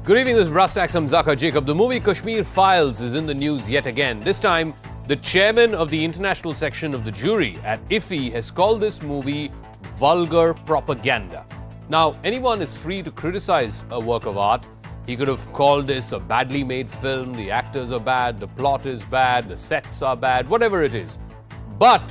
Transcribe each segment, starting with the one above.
Good evening, this is Tacks. I'm Zakka Jacob. The movie Kashmir Files is in the news yet again. This time, the chairman of the international section of the jury at IFFI has called this movie vulgar propaganda. Now, anyone is free to criticize a work of art. He could have called this a badly made film, the actors are bad, the plot is bad, the sets are bad, whatever it is. But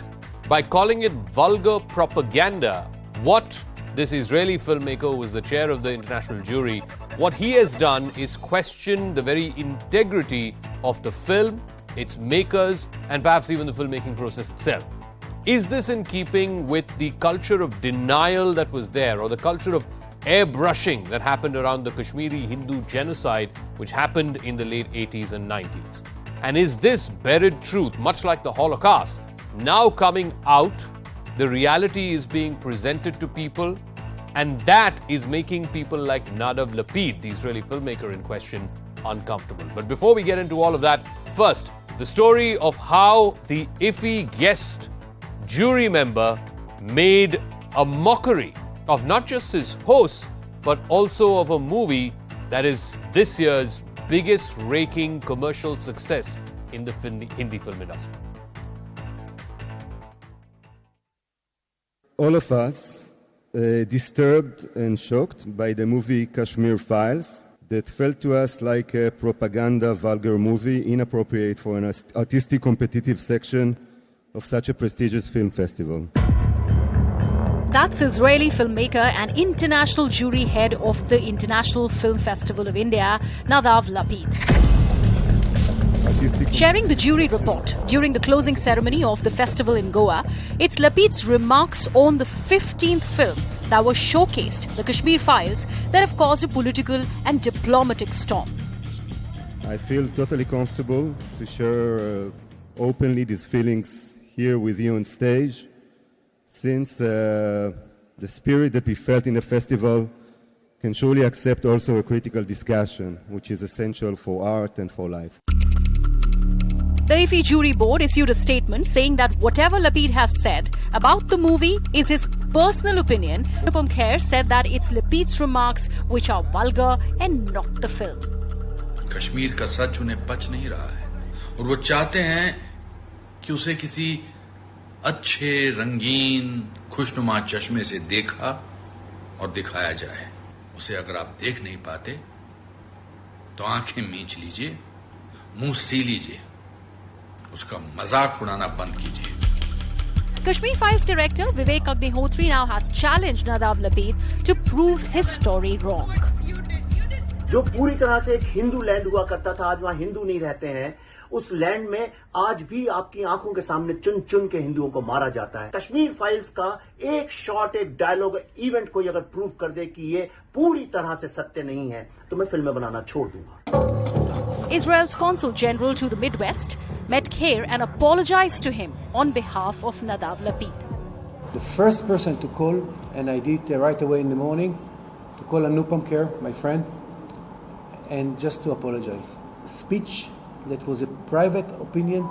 by calling it vulgar propaganda, what this Israeli filmmaker, who is the chair of the international jury, what he has done is question the very integrity of the film, its makers, and perhaps even the filmmaking process itself. Is this in keeping with the culture of denial that was there, or the culture of airbrushing that happened around the Kashmiri Hindu genocide, which happened in the late 80s and 90s? And is this buried truth, much like the Holocaust, now coming out? The reality is being presented to people, and that is making people like Nadav, Lapid, the Israeli filmmaker in question, uncomfortable. But before we get into all of that, first, the story of how the IFFI guest jury member made a mockery of not just his hosts, but also of a movie that is this year's biggest raking commercial success in the Hindi film industry. All of us disturbed and shocked by the movie Kashmir Files that felt to us like a propaganda vulgar movie, inappropriate for an artistic competitive section of such a prestigious film festival. That's Israeli filmmaker and international jury head of the International Film Festival of India, Nadav Lapid. Sharing the jury report during the closing ceremony of the festival in Goa, it's Lapid's remarks on the 15th film that was showcased, the Kashmir Files, that have caused a political and diplomatic storm. I feel totally comfortable to share openly these feelings here with you on stage, since the spirit that we felt in the festival can surely accept also a critical discussion, which is essential for art and for life. The IFFI jury board issued a statement saying that whatever Lapid has said about the movie is his personal opinion. Anupam Kher said that it's Lapid's remarks which are vulgar and not the film. Kashmir का सच उन्हें पच नहीं रहा है और वो चाहते हैं कि उसे किसी अच्छे रंगीन खुशनुमा चश्मे से देखा और दिखाया जाए। उसे अगर आप देख नहीं पाते तो आंखें मींच लीजिए, मुंह सी लीजिए, उसका मजाक उड़ाना बंद कीजिए। Kashmir Files director Vivek Agnihotri now has challenged Nadav Lapid to prove his story wrong. जो पूरी तरह से एक हिंदू लैंड हुआ करता था, आज वहां हिंदू नहीं रहते हैं। उस लैंड में आज भी आपकी आंखों के सामने चुन चुन के हिंदुओं को मारा जाता है। कश्मीर फाइल्स का एक शॉट, एक डायलॉग, इवेंट कोई अगर प्रूव कर दे कि ये पूरी तरह से सत्य नहीं है, तो मैं फिल्में बनाना छोड़ दूंगा। Israel's consul general to the Midwest met Kher and apologized to him on behalf of Nadav Lapid. The first person to call, and I did right away in the morning, to call Anupam Kher, my friend, and just to apologize. Speech that was a private opinion,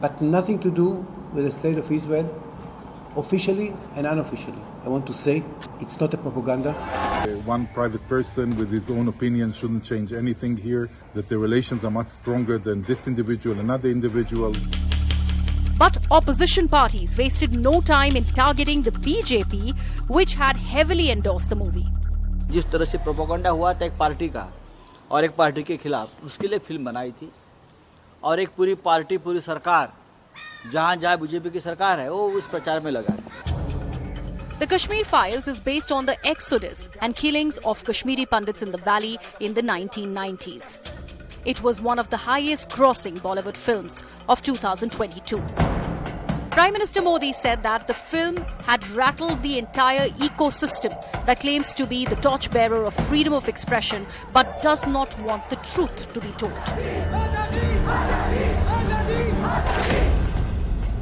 but nothing to do with the state of Israel, officially and unofficially. I want to say it's not a propaganda. One private person with his own opinion shouldn't change anything here, that the relations are much stronger than this individual, another individual. But opposition parties wasted no time in targeting the BJP, which had heavily endorsed the movie. जिस तरह से propaganda हुआ था एक party का और एक party के खिलाफ, उसके लिए फिल्म बनाई थी, और एक पूरी पार्टी, पूरी सरकार, जहां जहां बीजेपी की सरकार है, वो उस प्रचार में लगा है। The Kashmir Files is based on the exodus and killings of Kashmiri pandits in the valley in the 1990s. It was one of the highest-grossing Bollywood films of 2022. Prime Minister Modi said that the film had rattled the entire ecosystem that claims to be the torchbearer of freedom of expression but does not want the truth to be told.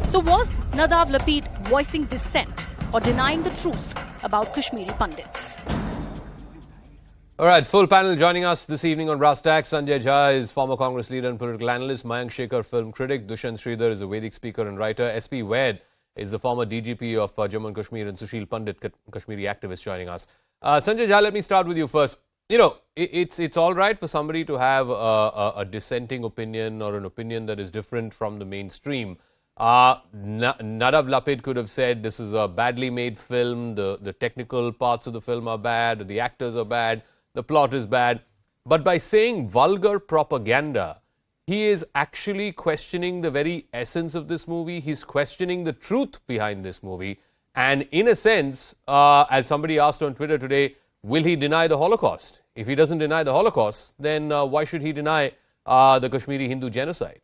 So was Nadav Lapid voicing dissent or denying the truth about Kashmiri pandits? All right, full panel joining us this evening on Tacks. Sanjay Jha is former Congress leader and political analyst. Mayank Shekhar, film critic. Dushyant Sridhar is a Vedic speaker and writer. SP Vaid is the former DGP of Jammu and Kashmir, and Sushil Pandit, Kashmiri activist, joining us. Sanjay Jha, let me start with you first. It's all right for somebody to have a dissenting opinion or an opinion that is different from the mainstream. Nadav Lapid could have said this is a badly made film, the technical parts of the film are bad, the actors are bad, the plot is bad. But by saying vulgar propaganda, he is actually questioning the very essence of this movie. He's questioning the truth behind this movie. And in a sense, as somebody asked on Twitter today, will he deny the Holocaust? If he doesn't deny the Holocaust, then why should he deny the Kashmiri Hindu genocide?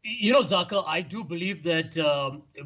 Zakka, I do believe that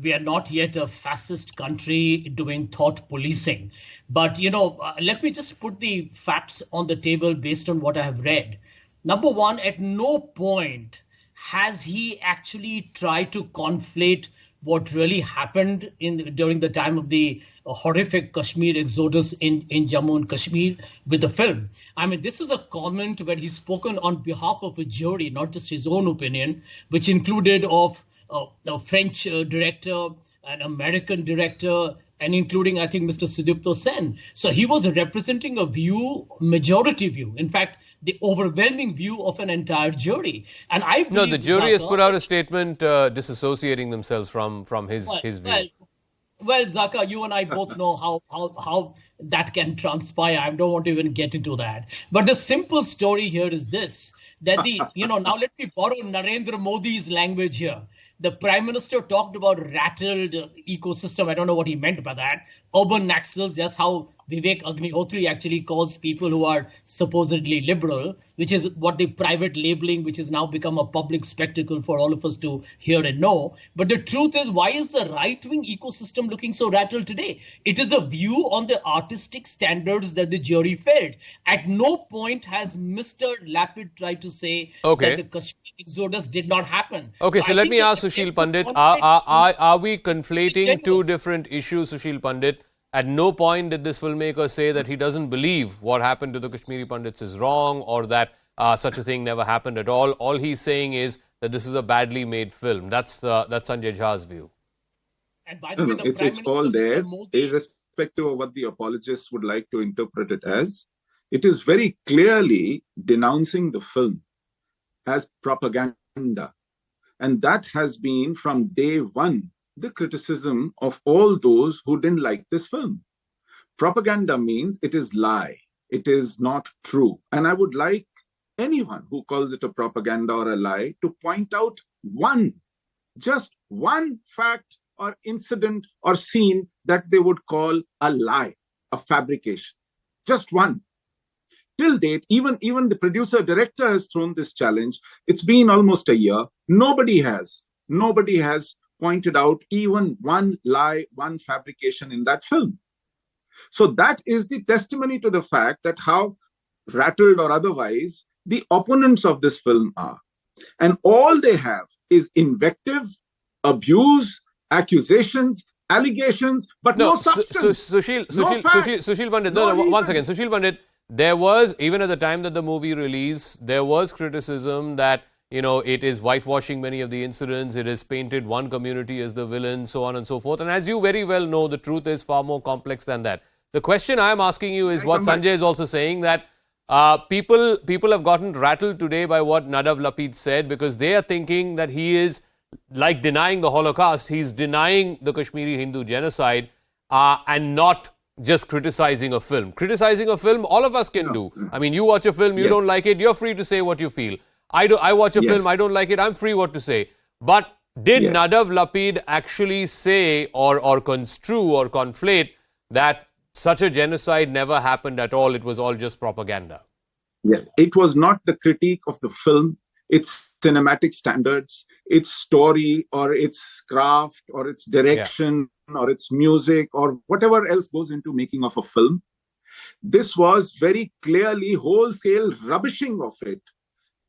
we are not yet a fascist country doing thought policing. But, let me just put the facts on the table based on what I have read. Number one, at no point has he actually tried to conflate what really happened during the time of the horrific Kashmir exodus in Jammu and Kashmir with the film. I mean, this is a comment where he's spoken on behalf of a jury, not just his own opinion, which included of a French director, an American director, and including, I think, Mr. Sudipto Sen. So he was representing a view, majority view. In fact, the overwhelming view of an entire jury. And I believe the jury has put out a statement disassociating themselves from his view. Well, Zakka, you and I both know how that can transpire. I don't want to even get into that. But the simple story here is this, that now let me borrow Narendra Modi's language here. The Prime Minister talked about rattled ecosystem. I don't know what he meant by that. Urban naxals, just how Vivek Agnihotri actually calls people who are supposedly liberal, which is what the private labeling, which has now become a public spectacle for all of us to hear and know. But the truth is, why is the right-wing ecosystem looking so rattled today? It is a view on the artistic standards that the jury felt. At no point has Mr. Lapid tried to say that the Kashmir exodus did not happen. Okay, so let me ask Sushil Pandit, are we conflating two different issues, Sushil Pandit? At no point did this filmmaker say that he doesn't believe what happened to the Kashmiri Pandits is wrong or that such a thing never happened at all. All he's saying is that this is a badly made film. That's Sanjay Jha's view. And by the way, it's all there, irrespective of what the apologists would like to interpret it as. It is very clearly denouncing the film as propaganda. And that has been from day one the criticism of all those who didn't like this film. Propaganda means it is lie. It is not true. And I would like anyone who calls it a propaganda or a lie to point out just one fact or incident or scene that they would call a lie, a fabrication. Just one. Till date, even the producer director has thrown this challenge. It's been almost a year. Nobody has pointed out even one lie, one fabrication in that film. So that is the testimony to the fact that how rattled or otherwise the opponents of this film are. And all they have is invective, abuse, accusations, allegations, but no substance. Sushil Pandit, one second. Sushil Pandit, there was, even at the time that the movie released, there was criticism that it is whitewashing many of the incidents. It has painted one community as the villain, so on and so forth. And as you very well know, the truth is far more complex than that. The question I'm asking you is what Sanjay is also saying, that people have gotten rattled today by what Nadav Lapid said because they are thinking that he is, like denying the Holocaust, he's denying the Kashmiri Hindu genocide and not just criticizing a film. Criticizing a film, all of us can do. I mean, you watch a film, you don't like it, you're free to say what you feel. I watch a film, I don't like it, I'm free what to say. But did Nadav Lapid actually say or construe or conflate that such a genocide never happened at all, it was all just propaganda? Yes, it was not the critique of the film, its cinematic standards, its story or its craft or its direction or its music or whatever else goes into making of a film. This was very clearly wholesale rubbishing of it.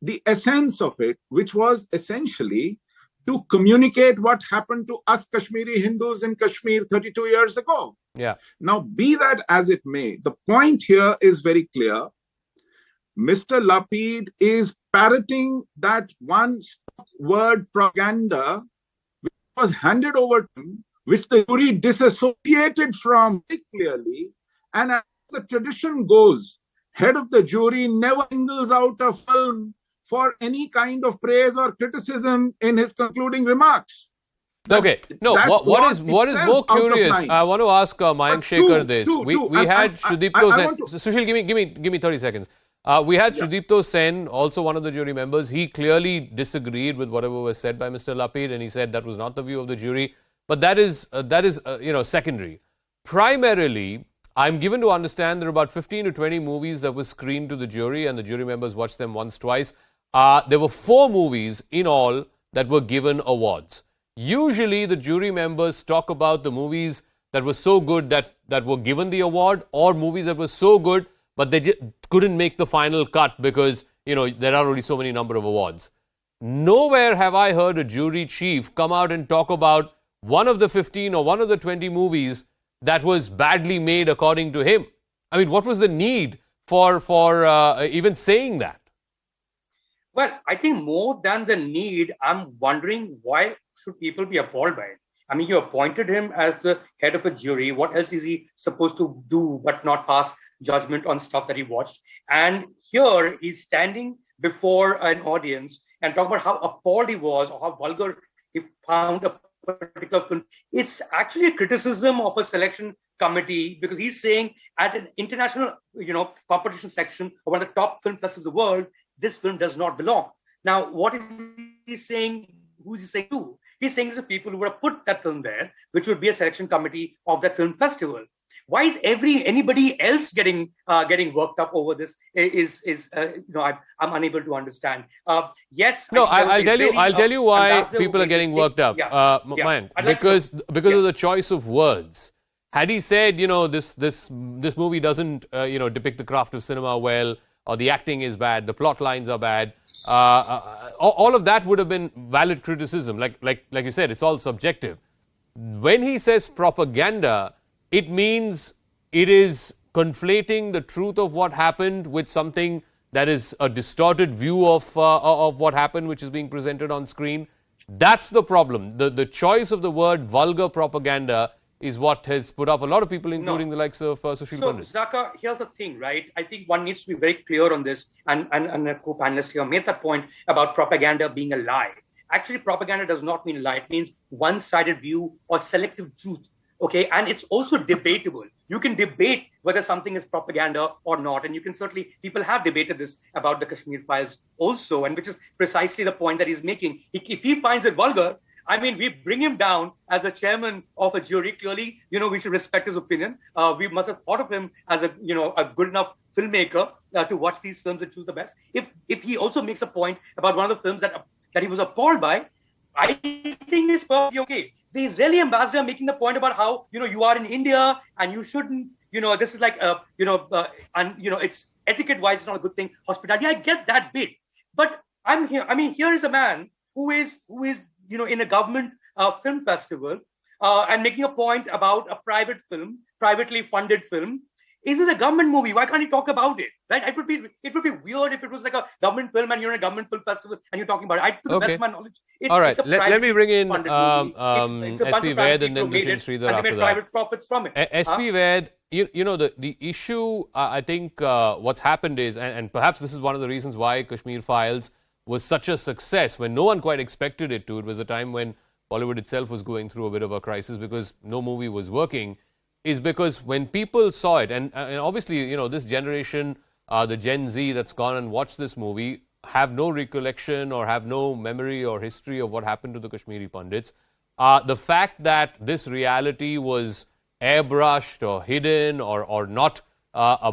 The essence of it, which was essentially to communicate what happened to us Kashmiri Hindus in Kashmir 32 years ago. Yeah. Now, be that as it may, the point here is very clear. Mr. Lapid is parroting that one word propaganda which was handed over to him, which the jury disassociated from very clearly, and the tradition goes, head of the jury never singles out a film for any kind of praise or criticism in his concluding remarks. Okay. No, That what was is more itself out of curious? line. I want to ask Mayank Shekhar this. We had Sudipto I Sen. want to- Sushil, give me 30 seconds. We had Sudipto Sen, also one of the jury members. He clearly disagreed with whatever was said by Mr. Lapid, and he said that was not the view of the jury. But that is secondary. Primarily, I'm given to understand there are about 15 to 20 movies that were screened to the jury, and the jury members watched them once, twice. There were 4 movies in all that were given awards. Usually, the jury members talk about the movies that were so good that were given the award, or movies that were so good but they just couldn't make the final cut because there are only so many number of awards. Nowhere have I heard a jury chief come out and talk about one of the 15 or one of the 20 movies that was badly made according to him. I mean, what was the need for even saying that? Well, I think more than the need, I'm wondering why should people be appalled by it? I mean, you appointed him as the head of a jury. What else is he supposed to do but not pass judgment on stuff that he watched? And here he's standing before an audience and talking about how appalled he was or how vulgar he found a particular film. It's actually a criticism of a selection committee because he's saying at an international, competition section of one of the top film festivals of the world, this film does not belong. Now, what is he saying? Who is he saying to? He's saying to the people who would have put that film there, which would be a selection committee of that film festival. Why is anybody else getting worked up over this? I'm unable to understand. Yes. No, I'll tell you why people are getting worked up, Mayank. Because of the choice of words. Had he said, this movie doesn't depict the craft of cinema well, or the acting is bad, the plot lines are bad, all of that would have been valid criticism. Like you said, it's all subjective. When he says propaganda, it means it is conflating the truth of what happened with something that is a distorted view of what happened, which is being presented on screen. That's the problem. The choice of the word vulgar propaganda is what has put off a lot of people, including the likes of Sushil Pandit. So, Zakka, here's the thing, right? I think one needs to be very clear on this, and a co-panelist here made that point about propaganda being a lie. Actually, propaganda does not mean lie. It means one-sided view or selective truth. Okay, and it's also debatable. You can debate whether something is propaganda or not, and you can certainly, people have debated this about the Kashmir Files also, and which is precisely the point that he's making. If he finds it vulgar, I mean, we bring him down as the chairman of a jury. Clearly, we should respect his opinion. We must have thought of him as a good enough filmmaker to watch these films and choose the best. If he also makes a point about one of the films that he was appalled by, I think it's perfectly okay. The Israeli ambassador making the point about how you are in India and you shouldn't. This is like it's etiquette-wise, it's not a good thing. Hospitality, I get that bit, but I'm here. I mean, here is a man who is in a government film festival and making a point about a private film, privately funded film. Is this a government movie? Why can't he talk about it? Right? It would be weird if it was like a government film and you're in a government film festival and you're talking about it. To the best of my knowledge, all right. Let me bring in SP Ved and then Dushin Sridhar after that. Private profits from it. SP Ved, the issue, I think what's happened is, and perhaps this is one of the reasons why Kashmir Files was such a success when no one quite expected it to. It was a time when Bollywood itself was going through a bit of a crisis because no movie was working, is because when people saw it, and obviously, this generation, the Gen Z that's gone and watched this movie, have no recollection or have no memory or history of what happened to the Kashmiri Pandits. The fact that this reality was airbrushed or hidden or not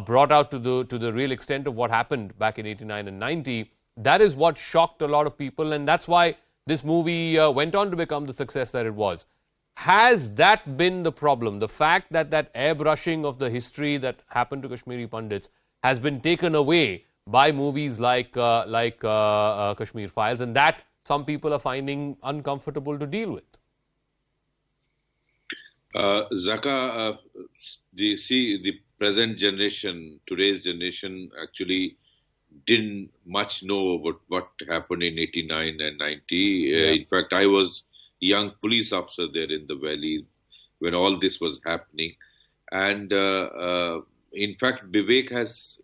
brought out to the real extent of what happened back in 89 and 90, that is what shocked a lot of people, and that's why this movie went on to become the success that it was. Has that been the problem? The fact that airbrushing of the history that happened to Kashmiri Pandits has been taken away by movies like Kashmir Files, and that some people are finding uncomfortable to deal with. Zakka, the present generation, today's generation, actually didn't much know about what happened in 89 and 90. In fact, I was a young police officer there in the valley when all this was happening. And in fact, Vivek has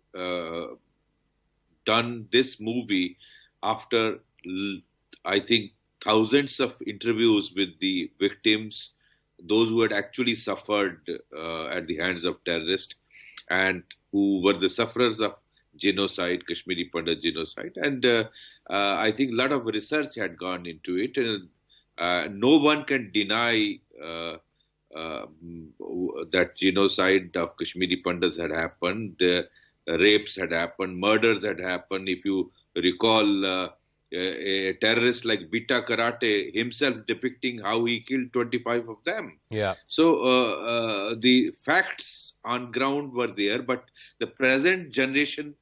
done this movie after, I think, thousands of interviews with the victims, those who had actually suffered at the hands of terrorists and who were the sufferers of genocide, Kashmiri Pandit genocide. And I think a lot of research had gone into it. And no one can deny that genocide of Kashmiri Pandits had happened, rapes had happened, murders had happened. If you recall, a terrorist like Bita Karate himself depicting how he killed 25 of them. Yeah. So the facts on ground were there, but the present generation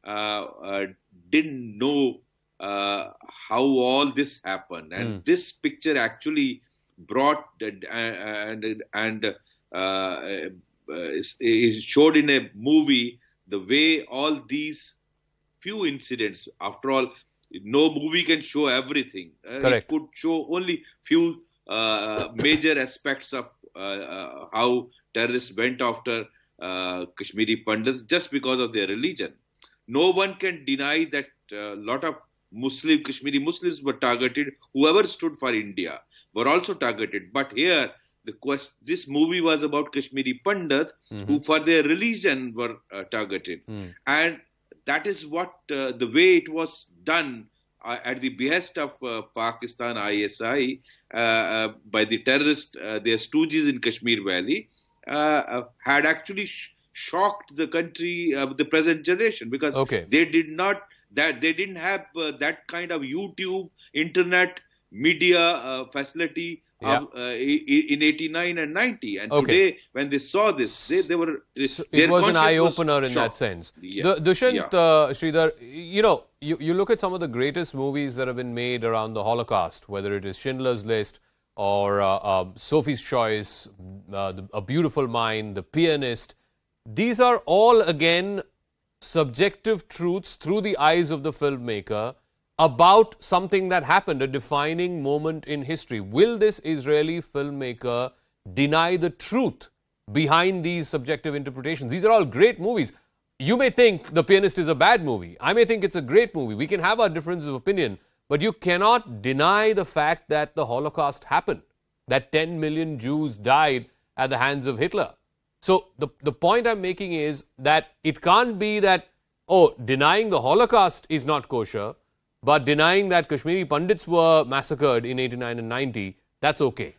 didn't know how all this happened. And this picture actually brought is showed in a movie the way all these few incidents, after all, no movie can show everything. It could show only few major aspects of how terrorists went after Kashmiri Pandits just because of their religion. No one can deny that a lot of Kashmiri Muslims were targeted. Whoever stood for India were also targeted. But here, this movie was about Kashmiri Pandits who for their religion were targeted. And that is what the way it was done at the behest of Pakistan ISI by the terrorists, their stooges in Kashmir Valley, had actually shocked the country of the present generation because they didn't have that kind of YouTube, internet, media facility in 89 and 90. And today, when they saw this, they were... it was an eye-opener in that sense. Dushyant, Sridhar, you look at some of the greatest movies that have been made around the Holocaust, whether it is Schindler's List or Sophie's Choice, A Beautiful Mind, The Pianist. These are all, again, subjective truths through the eyes of the filmmaker about something that happened, a defining moment in history. Will this Israeli filmmaker deny the truth behind these subjective interpretations? These are all great movies. You may think The Pianist is a bad movie. I may think it's a great movie. We can have our differences of opinion, but you cannot deny the fact that the Holocaust happened, that 10 million Jews died at the hands of Hitler. So the point I'm making is that it can't be that, denying the Holocaust is not kosher, but denying that Kashmiri Pandits were massacred in 89 and 90, that's okay.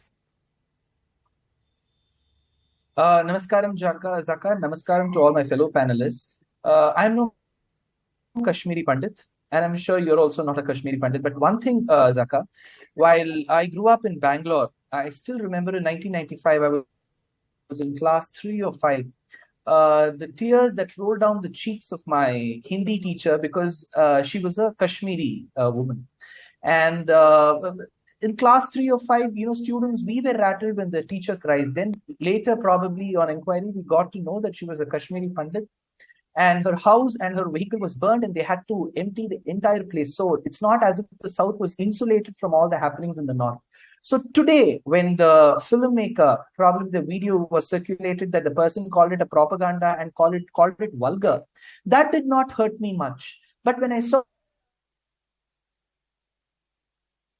Namaskaram, Zakka. Namaskaram to all my fellow panelists. I'm no Kashmiri Pandit, and I'm sure you're also not a Kashmiri Pandit. But one thing, Zakka, while I grew up in Bangalore, I still remember in 1995, I was in class 3 or 5. The tears that rolled down the cheeks of my Hindi teacher because she was a Kashmiri woman. And in class 3 or 5, students, we were rattled when the teacher cries. Then later, probably on inquiry, we got to know that she was a Kashmiri Pandit. And her house and her vehicle was burned and they had to empty the entire place. So it's not as if the South was insulated from all the happenings in the North. So today, when the filmmaker, probably the video was circulated that the person called it a propaganda and called it vulgar, that did not hurt me much. But when I saw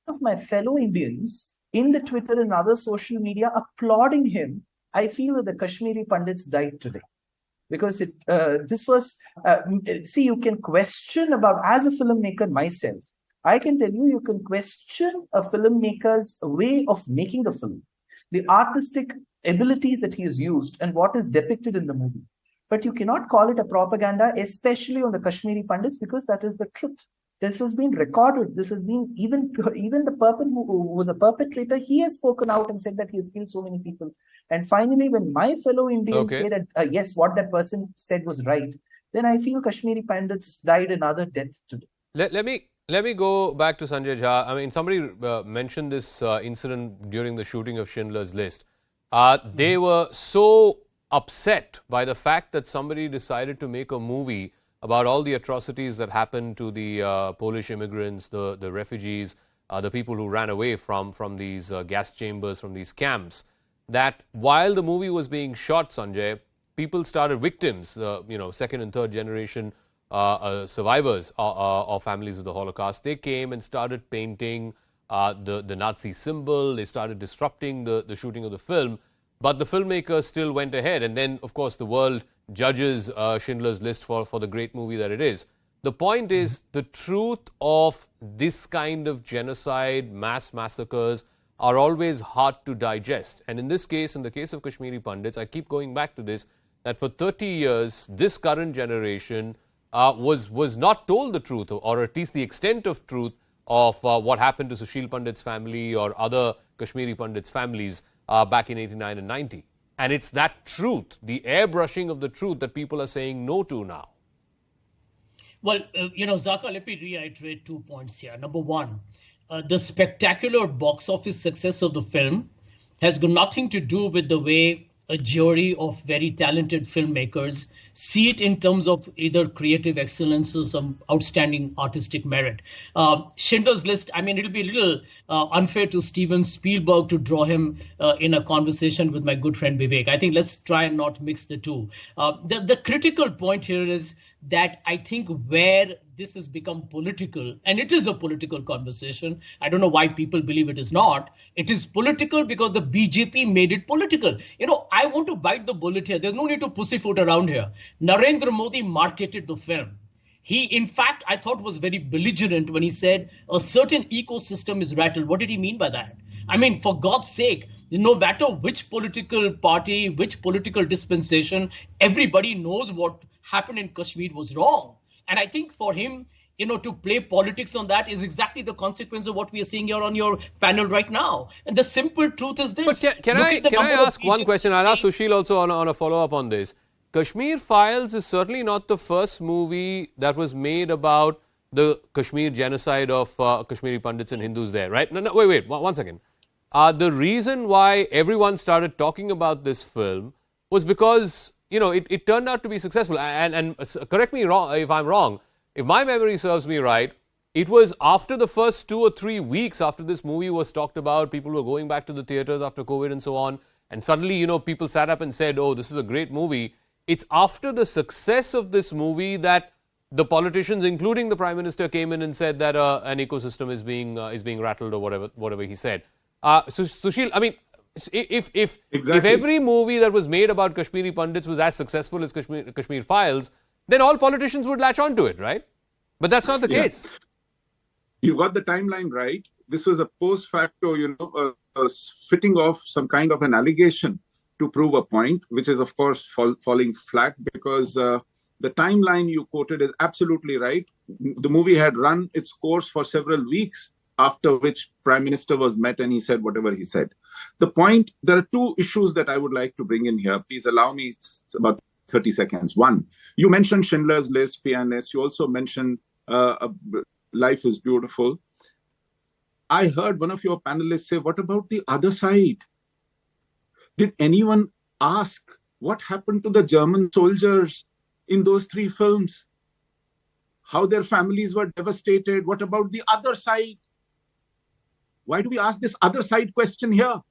of my fellow Indians in the Twitter and other social media applauding him, I feel that the Kashmiri Pandits died today. Because this was, you can question about, as a filmmaker myself, I can tell you can question a filmmaker's way of making the film, the artistic abilities that he has used and what is depicted in the movie. But you cannot call it a propaganda, especially on the Kashmiri Pandits, because that is the truth. This has been recorded. This has been, even the person who was a perpetrator, he has spoken out and said that he has killed so many people. And finally, when my fellow Indians say that, yes, what that person said was right, then I feel Kashmiri Pandits died another death today. Let me go back to Sanjay Jha. I mean, somebody mentioned this incident during the shooting of Schindler's List. They were so upset by the fact that somebody decided to make a movie about all the atrocities that happened to the Polish immigrants, the refugees, the people who ran away from these gas chambers, from these camps, that while the movie was being shot, Sanjay, people started, victims, second and third generation survivors of families of the Holocaust, they came and started painting the Nazi symbol. They started disrupting the shooting of the film. But the filmmaker still went ahead. And then, of course, the world judges Schindler's List for the great movie that it is. The point is, the truth of this kind of genocide, mass massacres, are always hard to digest. And in this case, in the case of Kashmiri Pandits, I keep going back to this, that for 30 years, this current generation was not told the truth, or at least the extent of truth of what happened to Sushil Pandit's family or other Kashmiri Pandits' families back in 89 and 90. And it's that truth, the airbrushing of the truth, that people are saying no to now. Well, Zakka, let me reiterate 2 points here. Number one, the spectacular box office success of the film has got nothing to do with the way a jury of very talented filmmakers see it in terms of either creative excellence or some outstanding artistic merit. Schindler's List, I mean, it'll be a little unfair to Steven Spielberg to draw him in a conversation with my good friend Vivek. I think let's try and not mix the two. The critical point here is that I think where this has become political, and it is a political conversation. I don't know why people believe it is not. It is political because the BJP made it political. I want to bite the bullet here. There's no need to pussyfoot around here. Narendra Modi marketed the film. He, in fact, I thought was very belligerent when he said a certain ecosystem is rattled. What did he mean by that? I mean, for God's sake, no matter which political party, which political dispensation, everybody knows what happened in Kashmir was wrong. And I think for him, to play politics on that is exactly the consequence of what we are seeing here on your panel right now. And the simple truth is this. But can I ask one question? I'll ask Sushil also on a follow-up on this. Kashmir Files is certainly not the first movie that was made about the Kashmir genocide of Kashmiri Pandits and Hindus there, right? No, wait, one second. The reason why everyone started talking about this film was because, it turned out to be successful. And correct me if I'm wrong. If my memory serves me right, it was after the first 2 or 3 weeks after this movie was talked about, people were going back to the theaters after COVID and so on. And suddenly, people sat up and said, oh, this is a great movie. It's after the success of this movie that the politicians, including the Prime Minister, came in and said that an ecosystem is being rattled or whatever he said. So Sushil, I mean, if every movie that was made about Kashmiri Pandits was as successful as Kashmir Files, then all politicians would latch on to it, right? But that's not the case. You got the timeline right. This was a post facto, fitting off some kind of an allegation to prove a point, which is, of course, falling flat because the timeline you quoted is absolutely right. The movie had run its course for several weeks, after which Prime Minister was met and he said whatever he said. The point, there are two issues that I would like to bring in here. Please allow me, it's about 30 seconds. One, you mentioned Schindler's List, Pianist. You also mentioned Life is Beautiful. I heard one of your panelists say, what about the other side? Did anyone ask what happened to the German soldiers in those three films? How their families were devastated? What about the other side? Why do we ask this other side question here?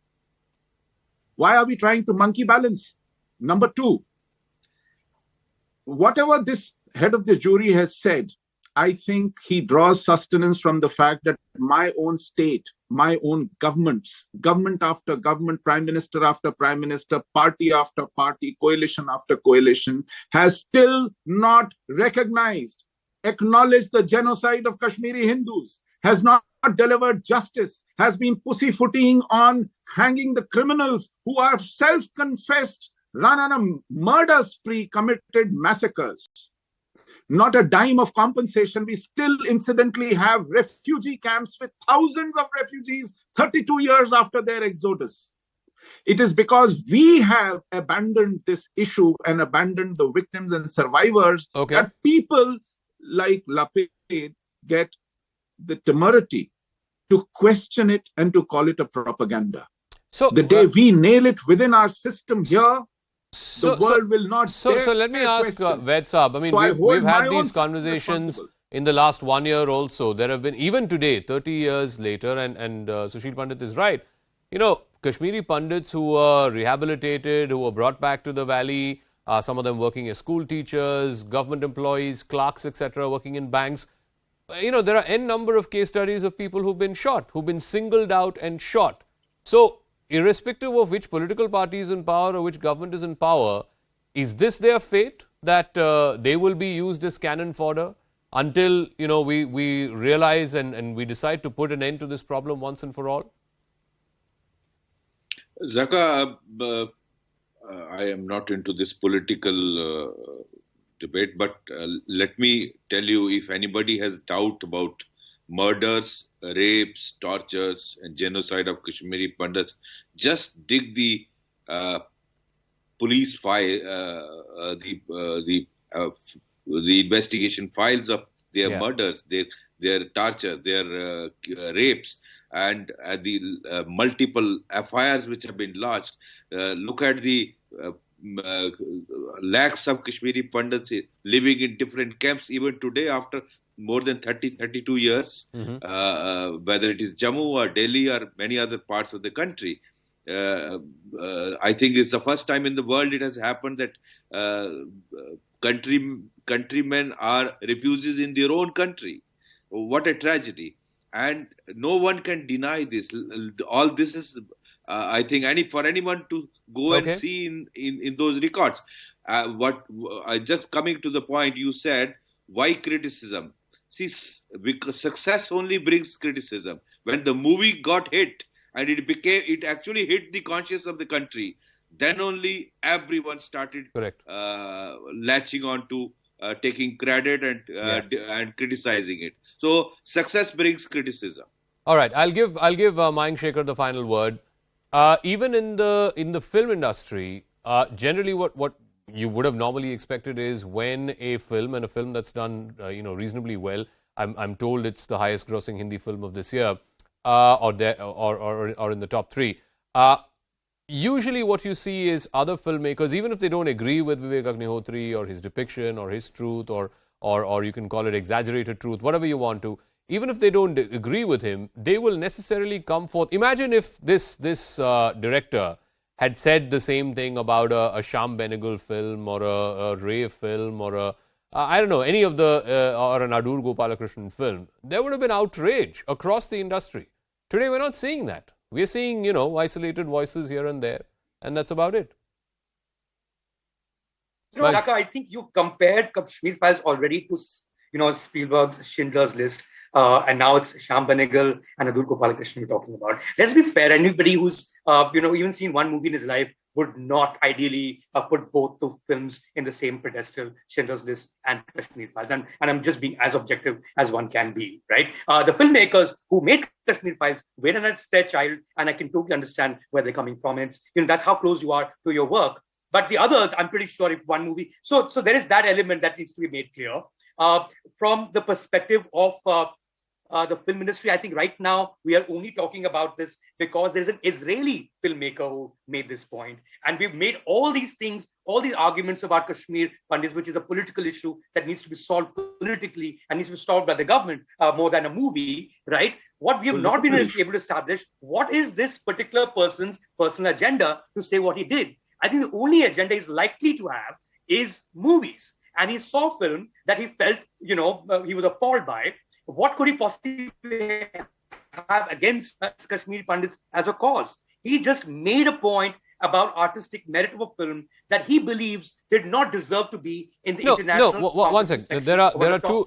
Why are we trying to monkey balance? Number two, whatever this head of the jury has said, I think he draws sustenance from the fact that my own state, my own governments, government after government, prime minister after prime minister, party after party, coalition after coalition, has still not recognized, acknowledged the genocide of Kashmiri Hindus, has not delivered justice, has been pussyfooting on hanging the criminals who are self-confessed, run on a murder spree, committed massacres. Not a dime of compensation. We still incidentally have refugee camps with thousands of refugees 32 years after their exodus. It is because we have abandoned this issue and abandoned the victims and survivors that people like Lapid get the temerity to question it and to call it a propaganda. So the day we nail it within our system here, the world will not. So let me ask Ved Saab. I mean, we've had these conversations in the last 1 year also. There have been, even today, 30 years later, and Sushil Pandit is right. Kashmiri Pandits who were rehabilitated, who were brought back to the valley, some of them working as school teachers, government employees, clerks, etc., working in banks. There are n number of case studies of people who've been shot, who've been singled out and shot. So, irrespective of which political party is in power or which government is in power, is this their fate, that they will be used as cannon fodder until, we realize and we decide to put an end to this problem once and for all? Zakka, I am not into this political debate, but let me tell you, if anybody has doubt about murders, rapes, tortures, and genocide of Kashmiri pandits, just dig the police file, the investigation files of their murders, their torture, their rapes, and the multiple FIRs which have been lodged. Look at the lakhs of Kashmiri pandits living in different camps even today after more than 32 years, whether it is Jammu or Delhi or many other parts of the country. I think it's the first time in the world it has happened that countrymen are refugees in their own country. What a tragedy. And no one can deny this. All this is, I think, for anyone to go and see in those records. Just coming to the point you said, why criticism? See, because success only brings criticism. When the movie got hit and it actually hit the conscience of the country, then only everyone started latching on to taking credit and criticizing it. So success brings criticism. All right, I'll give Mayank Shekhar the final word. Even in the film industry, generally what you would have normally expected is when a film that's done reasonably well. I'm told it's the highest grossing Hindi film of this year, or in the top 3. Usually what you see is other filmmakers, even if they don't agree with Vivek Agnihotri or his depiction or his truth or you can call it exaggerated truth, whatever you want to, even if they don't agree with him, they will necessarily come forth. Imagine if this director had said the same thing about a Shyam Benegal film or a Ray film or I don't know, any of or an Adur Gopalakrishnan film. There would have been outrage across the industry. Today we're not seeing that. We're seeing, isolated voices here and there, and that's about it. Zakka, I think you compared Kashmir Files already to, Spielberg's Schindler's List, and now it's Shyam Benegal and Adur Gopalakrishnan we're talking about. Let's be fair. Anybody who's, even seen one movie in his life would not ideally put both the films in the same pedestal, Schindler's List and Kashmir Files. And I'm just being as objective as one can be, right? The filmmakers who made Kashmir Files were against their child, and I can totally understand where they're coming from. It's, that's how close you are to your work. But the others, I'm pretty sure if one movie... So there is that element that needs to be made clear. From the perspective of the film industry, I think right now we are only talking about this because there's an Israeli filmmaker who made this point. And we've made all these things, all these arguments about Kashmir Pandits, which is a political issue that needs to be solved politically and needs to be solved by the government more than a movie, right? What we have not been able to establish, what is this particular person's personal agenda to say what he did? I think the only agenda he's likely to have is movies. And he saw film that he felt, he was appalled by. What could he possibly have against Kashmiri Pandits as a cause? He just made a point about artistic merit of a film that he believes did not deserve to be in the international. No, one second. There are two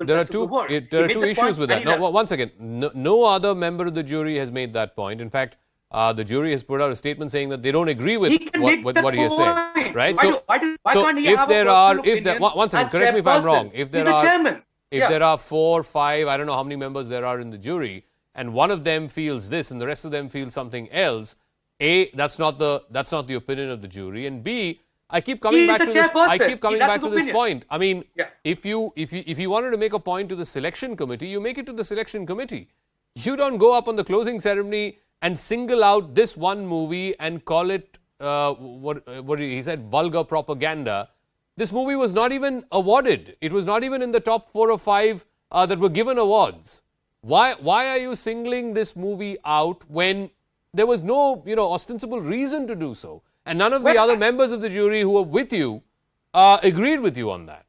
issues with that. No, one second. No other member of the jury has made that point. In fact, the jury has put out a statement saying that they don't agree with what he has said. Right? One second, correct me if I'm wrong. If there are 4, 5, I don't know how many members there are in the jury, and one of them feels this and the rest of them feel something else, A, that's not the opinion of the jury, and B, I keep coming back to this point. I mean, if you wanted to make a point to the selection committee, you make it to the selection committee. You don't go up on the closing ceremony and single out this one movie and call it what he said, vulgar propaganda. This movie was not even awarded. It was not even in the top 4 or 5 that were given awards. Why are you singling this movie out when there was no ostensible reason to do so? And none of the other members of the jury who were with you agreed with you on that.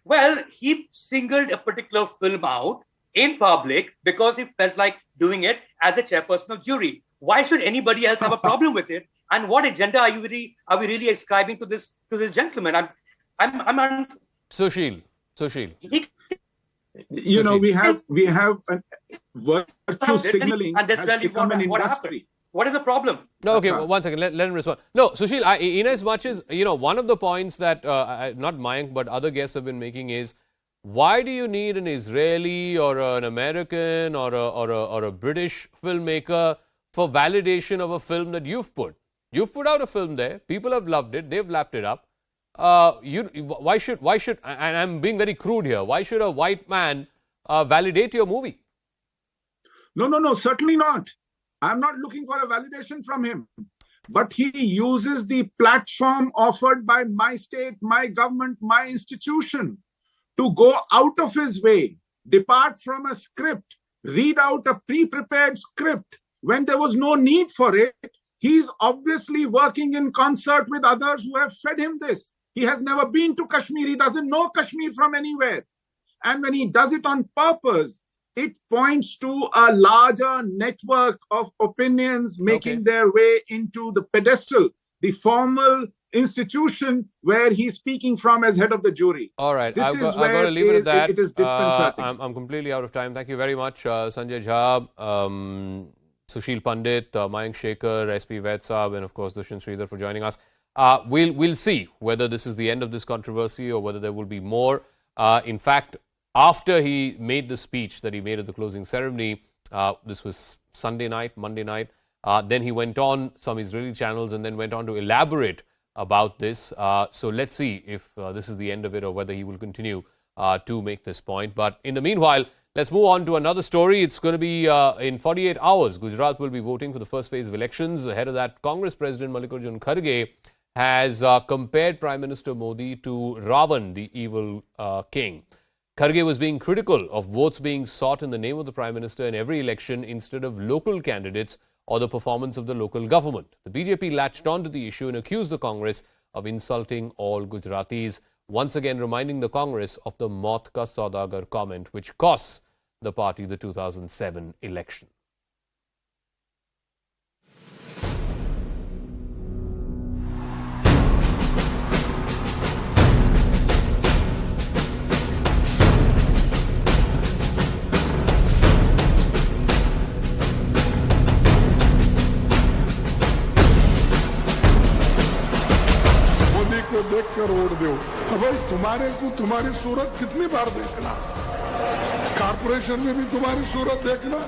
Well, he singled a particular film out in public because he felt like doing it as a chairperson of jury. Why should anybody else have a problem with it? And what agenda are we really ascribing to this gentleman? I'm Sushil. You know, we have virtue signaling and that's has really become an what industry. happened. What is the problem? No, okay, one second. Let him respond. No, Sushil, in as much as, one of the points that not Mayank but other guests have been making is, why do you need an Israeli or an American or a British filmmaker for validation of a film that you've put? You've put out a film there. People have loved it. They've lapped it up. Why should, and I'm being very crude here, why should a white man validate your movie? No, certainly not. I'm not looking for a validation from him. But he uses the platform offered by my state, my government, my institution to go out of his way, depart from a script, read out a pre-prepared script when there was no need for it. He's obviously working in concert with others who have fed him this. He has never been to Kashmir. He doesn't know Kashmir from anywhere. And when he does it on purpose, it points to a larger network of opinions making their way into the pedestal, the formal institution where he's speaking from as head of the jury. All right, This I've got to leave it at that. It is disconcerting. I'm completely out of time. Thank you very much, Sanjay Jha, Sushil Pandit, Mayank Shekhar, SP Vaid Saab, and of course Dushyant Sridhar for joining us. We'll see whether this is the end of this controversy or whether there will be more. In fact, after he made the speech that he made at the closing ceremony, this was Sunday night, Monday night, then he went on some Israeli channels and then went on to elaborate about this. So let's see if this is the end of it or whether he will continue to make this point. But in the meanwhile, let's move on to another story. It's going to be in 48 hours. Gujarat will be voting for the first phase of elections. Ahead of that, Congress President Mallikarjun Kharge has compared Prime Minister Modi to Ravan, the evil king. Kharge was being critical of votes being sought in the name of the Prime Minister in every election instead of local candidates or the performance of the local government. The BJP latched on to the issue and accused the Congress of insulting all Gujaratis, once again reminding the Congress of the Maut Ka Saudagar comment, which cost the party the 2007 election. देख कर vote दो। अब भाई तुम्हारे को तुम्हारी सूरत कितनी बार देखना, कारपोरेशन में भी तुम्हारी सूरत देखना,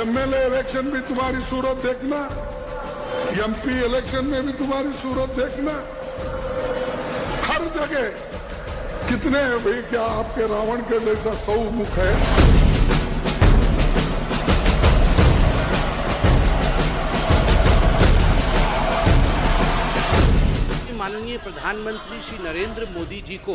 एमएलए इलेक्शन भी तुम्हारी सूरत देखना, एमपी इलेक्शन में भी तुम्हारी सूरत देखना, हर जगह कितने हैं भाई, क्या आपके रावण के जैसा 100 मुख है? माननीय प्रधानमंत्री श्री नरेंद्र मोदी जी को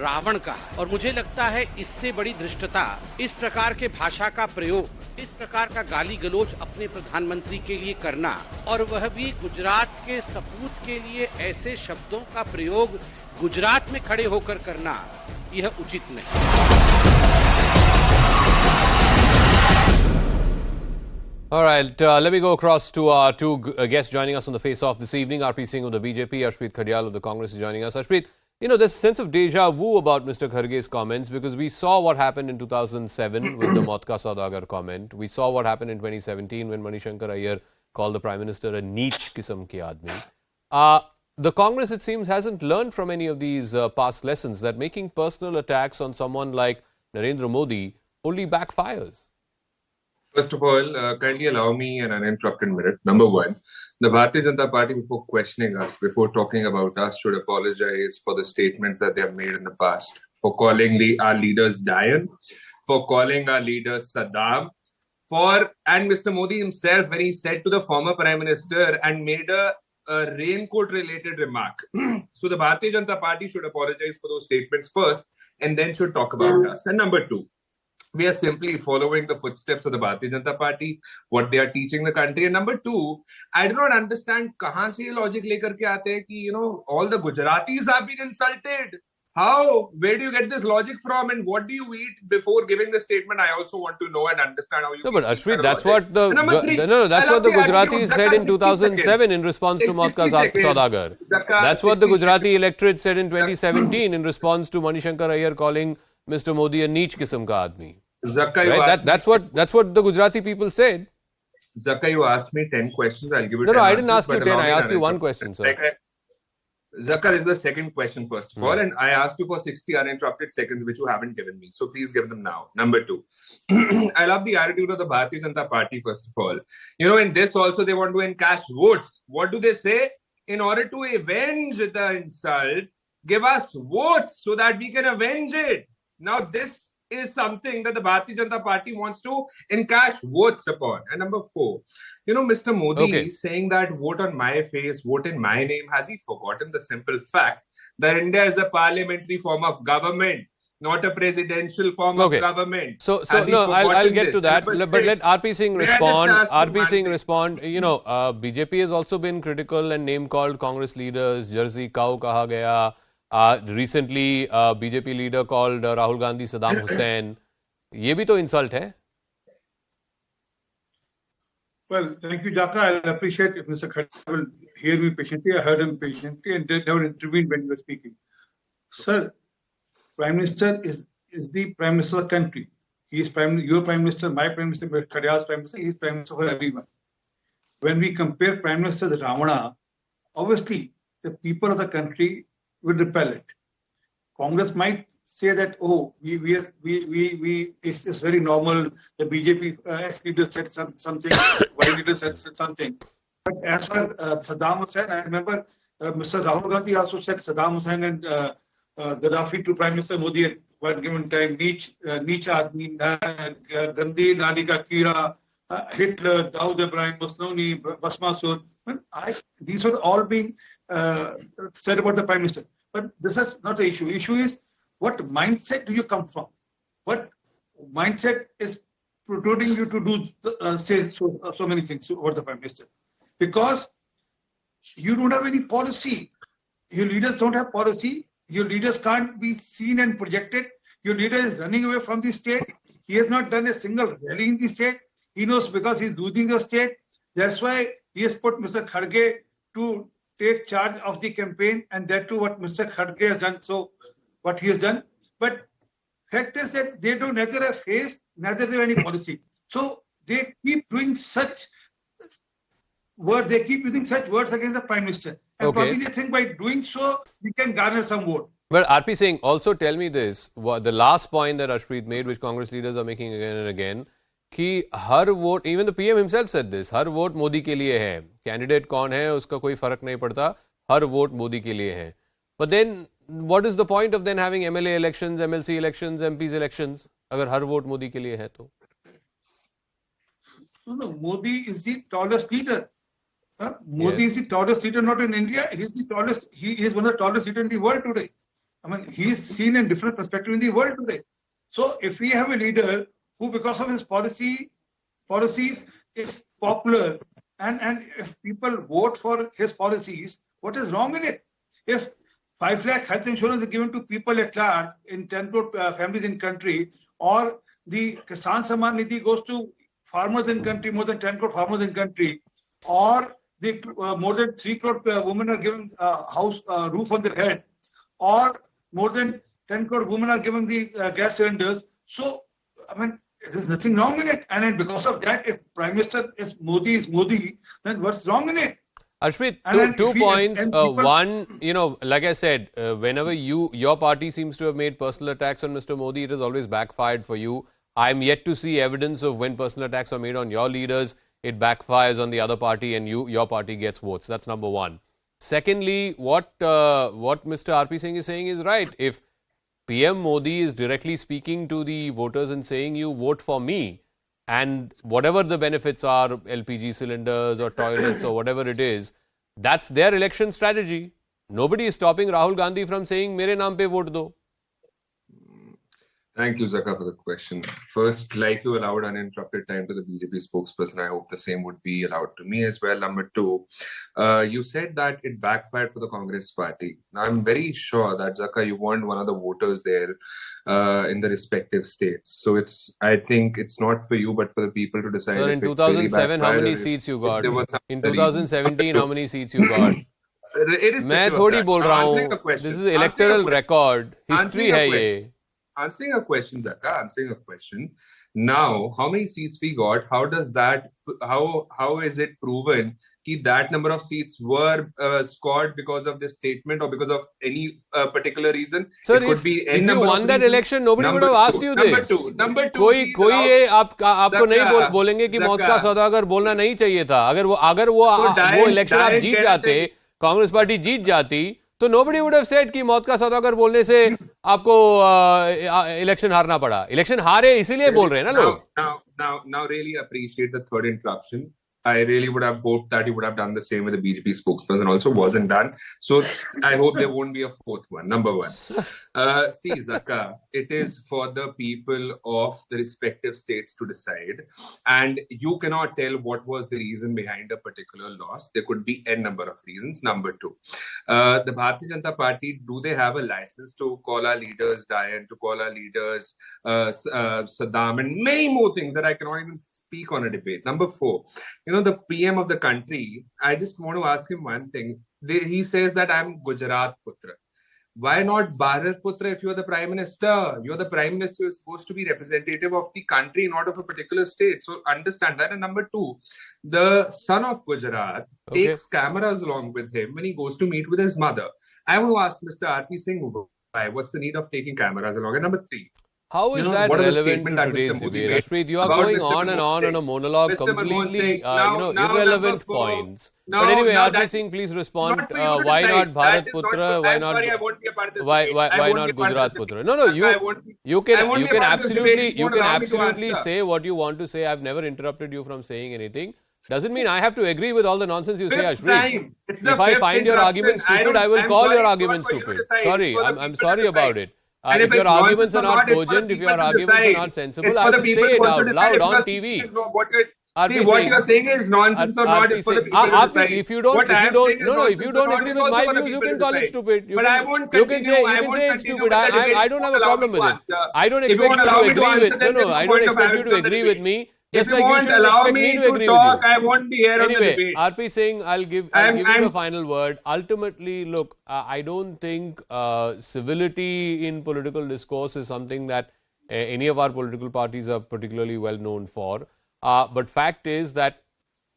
रावण कहा और मुझे लगता है इससे बड़ी धृष्टता इस प्रकार के भाषा का प्रयोग, इस प्रकार का गाली गलौज अपने प्रधानमंत्री के लिए करना और वह भी गुजरात के सपूत के लिए ऐसे शब्दों का प्रयोग गुजरात में खड़े होकर करना, यह उचित नहीं। All right, let me go across to our two guests joining us on the face-off this evening. RP Singh of the BJP, Harshpreet Khadyal of the Congress is joining us. Harshpreet, there's a sense of deja vu about Mr. Kharge's comments because we saw what happened in 2007 with the Maut Ka Saudagar comment. We saw what happened in 2017 when Manishankar Iyer called the Prime Minister a neech kisam ki aadmi. The Congress, it seems, hasn't learned from any of these past lessons that making personal attacks on someone like Narendra Modi only backfires. First of all, kindly allow me an uninterrupted minute. Number one, the Bharatiya Janata Party, before questioning us, before talking about us, should apologize for the statements that they have made in the past, for calling our leaders Dayan, for calling our leaders Saddam, and Mr. Modi himself, when he said to the former Prime Minister and made a raincoat-related remark. So the Bharatiya Janata Party should apologize for those statements first and then should talk about us. And number two, We are simply following the footsteps of the Bharatiya Janata Party, what they are teaching the country. And number two, I do not understand kahan se ye logic lekar ke aate hain ki, all the Gujaratis have been insulted. How? Where do you get this logic from? And what do you eat before giving the statement? I also want to know and understand how you. No, but Ashwin, that's what the that's what the Gujaratis said in 2007 in response to Maut Ka Saudagar. That's what the Gujarati electorate said in 2017 in response to Manishankar Iyer calling Mr. Modi a neech kisam ka aadmi. Zakka, right? That's what the Gujarati people said. Zakka, you asked me 10 questions. I'll give you 10 No, I answers, didn't ask you 10. I asked you one uninterrupted. question, sir. Zakka, this is the second question, first of all, and I asked you for 60 uninterrupted seconds, which you haven't given me. So please give them now. Number two, I love the attitude of the Bharatiya Janata Party, first of all. In this also they want to encash votes. What do they say? In order to avenge the insult, give us votes so that we can avenge it. Now, this is something that the Bharatiya Janata Party wants to encash votes upon. And number four, Mr. Modi saying that vote on my face, vote in my name. Has he forgotten the simple fact that India is a parliamentary form of government, not a presidential form of government? So no, I'll get to that. But let RP Singh respond. RP Singh respond. BJP has also been critical and name-called Congress leaders. Jersey cow kaha gaya. Recently, BJP leader called Rahul Gandhi Saddam Hussein. ये भी तो insult है. Well, thank you, Zakka. I'll appreciate if Mr. Khadge will hear me patiently. I heard him patiently and never intervened when he was speaking. Sir, Prime Minister is the Prime Minister of the country. He is your Prime Minister, my Prime Minister, Khadge's Prime Minister. He is Prime Minister for everyone. When we compare Prime Minister with Ravana, obviously the people of the country will repel it. Congress might say that, it's very normal. The BJP ex-leader said something, Y leader said something. But as for Saddam Hussein, I remember Mr. Rahul Gandhi also said Saddam Hussein and Gaddafi to Prime Minister Modi at one given time, Neech Aadmi, Gandhi, Nali Ka Kira, Hitler, Dawood Ibrahim, Mussolini, Basma Sur. These were all being said about the Prime Minister. But this is not the issue. The issue is, what mindset do you come from? What mindset is protruding you to do say so many things about the Prime Minister? Because you don't have any policy. Your leaders don't have policy. Your leaders can't be seen and projected. Your leader is running away from the state. He has not done a single rally in the state. He knows because he's losing the state. That's why he has put Mr. Khadge to take charge of the campaign, and that too what Mr. Khadge has done. So what he has done. But fact is that they don't neither have face, neither have any policy. So they keep doing such words, they keep using such words against the Prime Minister. And probably they think by doing so, we can garner some vote. Well, RP Singh, also tell me this, the last point that Ashpreet made, which Congress leaders are making again and again, कि हर vote, even the PM himself said this, हर vote Modi के लिए है. Candidate कौन है, उसका कोई फर्क नहीं पड़ता, हर वोट मोदी के लिए है. But then, what is the point of then having MLA elections, MLC elections, MPs elections, अगर हर वोट मोदी के लिए है तो? No, Modi is the tallest leader. Modi is the tallest leader, not in India. He is the tallest. He is one of the tallest leaders in the world today. I mean, he is seen in different perspectives in the world today. So, if we have a leader who, because of his policies, is popular, and if people vote for his policies, what is wrong in it? If 5 lakh health insurance is given to people at large in 10 crore families in country, or the Kisan Samman Nidhi goes to farmers in country, more than 10 crore farmers in country, or the more than 3 crore women are given roof on their head, or more than 10 crore women are given the gas cylinders. So, I mean, there's nothing wrong in it. And then because of that, if Prime Minister is Modi, then what's wrong in it? Ashpreet, two points. One, like I said, whenever your party seems to have made personal attacks on Mr. Modi, it has always backfired for you. I'm yet to see evidence of when personal attacks are made on your leaders, it backfires on the other party and your party gets votes. That's number one. Secondly, what Mr. RP Singh is saying is right. If PM Modi is directly speaking to the voters and saying, you vote for me, and whatever the benefits are, LPG cylinders or toilets or whatever it is, that's their election strategy. Nobody is stopping Rahul Gandhi from saying, mere naam pe vote do. Thank you, Zakka, for the question. First, like you allowed uninterrupted time to the BJP spokesperson, I hope the same would be allowed to me as well. Number two, you said that it backfired for the Congress party. Now, I'm very sure that, Zakka, you weren't one of the voters there in the respective states. So I think it's not for you, but for the people to decide. Sir, in 2007, how many seats you got? In 2017, how many seats you got? मैं थोड़ी बोल रहा हूँ. This is electoral record. History है ये. Answering a question, Zakka, answering a question. Now, how many seats we got? How does that? How is it proven that number of seats were scored because of this statement or because of any particular reason? Sir, if you won that election, nobody would have asked you this. Number two. कोई ये आपको नहीं बोलेंगे कि मौत का सौदागर बोलना नहीं चाहिए था. अगर वो इलेक्शन आप जीत जाते, कांग्रेस पार्टी जीत जाती, तो nobody would have said कि मौत का सौदागर बोलने से आपको इलेक्शन हारना पड़ा. इलेक्शन हारे इसीलिए बोल रहे हैं ना लोग. Now really appreciate the third interruption. I really would have hoped that you would have done the same with the BJP spokesperson, also wasn't done. So I hope there won't be a fourth one. Number one. See, Zakka, it is for the people of the respective states to decide. And you cannot tell what was the reason behind a particular loss. There could be n number of reasons. Number two, the Bharatiya Janata Party, do they have a license to call our leaders Diane, to call our leaders Saddam, and many more things that I cannot even speak on a debate. Number four, the PM of the country, I just want to ask him one thing. He says that I'm Gujarat Putra. Why not Bharat Putra if you're the Prime Minister? You're the Prime Minister, you're supposed to be representative of the country, not of a particular state. So understand that. And number two, the son of Gujarat takes cameras along with him when he goes to meet with his mother. I want to ask Mr. R.P. Singh, why? What's the need of taking cameras along? And number three, how is that relevant to today's debate? Rashpreet, you are going on and on a monologue, completely irrelevant points. But anyway, R.P. Singh, please respond. Why not Bharat Putra? Why not Gujarat Putra? No, you can absolutely say what you want to say. I've never interrupted you from saying anything. Doesn't mean I have to agree with all the nonsense you say, Ashpreet. If I find your argument stupid, I will call your argument stupid. Sorry, I'm sorry about it. If your arguments are not cogent, if your arguments are not sensible, I will say it out loud on TV. See, what you are saying is nonsense or not is for the people to decide. If you don't agree with my views, you can call it stupid. You can say it's stupid. I don't have a problem with it. I don't expect you to agree with. I don't expect you to agree with me. If you won't allow me to talk, I won't be here on the debate. R.P. Singh, I'll give you the final word. Ultimately, look, I don't think civility in political discourse is something that any of our political parties are particularly well known for. But fact is that,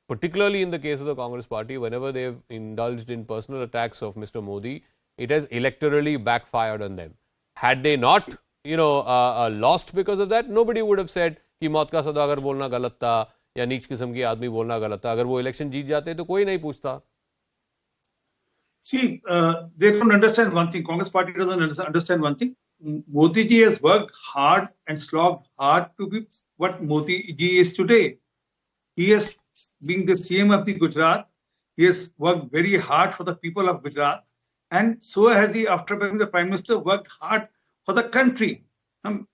particularly in the case of the Congress party, whenever they've indulged in personal attacks of Mr. Modi, it has electorally backfired on them. Had they not, lost because of that, nobody would have said कि मौत का सौदागर बोलना गलत था या नीच किस्म की आदमी बोलना गलत था. अगर वो इलेक्शन जीत जाते तो कोई नहीं पूछता. See, they don't understand one thing. Congress party doesn't understand one thing. Modi ji has worked hard and slogged hard to be what Modi ji is today. He has been the CM of the Gujarat. He has worked very hard for the people of Gujarat, and so has he, after becoming the Prime Minister, worked hard for the country.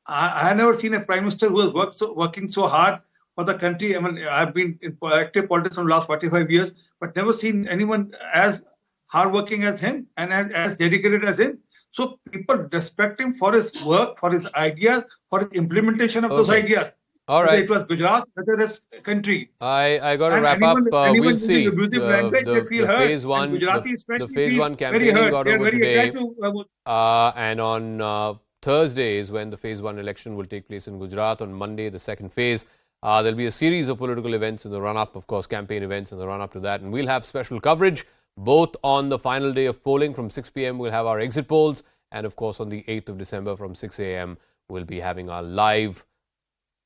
I have never seen a Prime Minister who has working so hard for the country. I mean, I've been in active politics for the last 45 years, but never seen anyone as hardworking as him and as dedicated as him. So people respect him for his work, for his ideas, for his implementation of those ideas. All right. Whether it was Gujarat, whether it is country. I got to wrap up. We'll see. The phase one campaigning got over today. And on Thursday is when the phase 1 election will take place in Gujarat. On Monday, the second phase. There'll be a series of political events in the run-up, of course, campaign events in the run-up to that. And we'll have special coverage both on the final day of polling from 6 p.m. We'll have our exit polls. And, of course, on the 8th of December from 6 a.m. we'll be having our live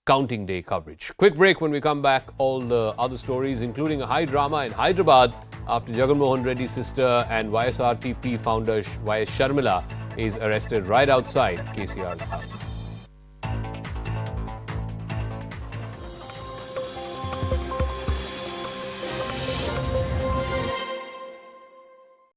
counting day coverage. Quick break. When we come back, all the other stories, including a high drama in Hyderabad after Jagan Mohan Reddy's sister and YSRTP founder Y.S. Sharmila is arrested right outside KCR's house.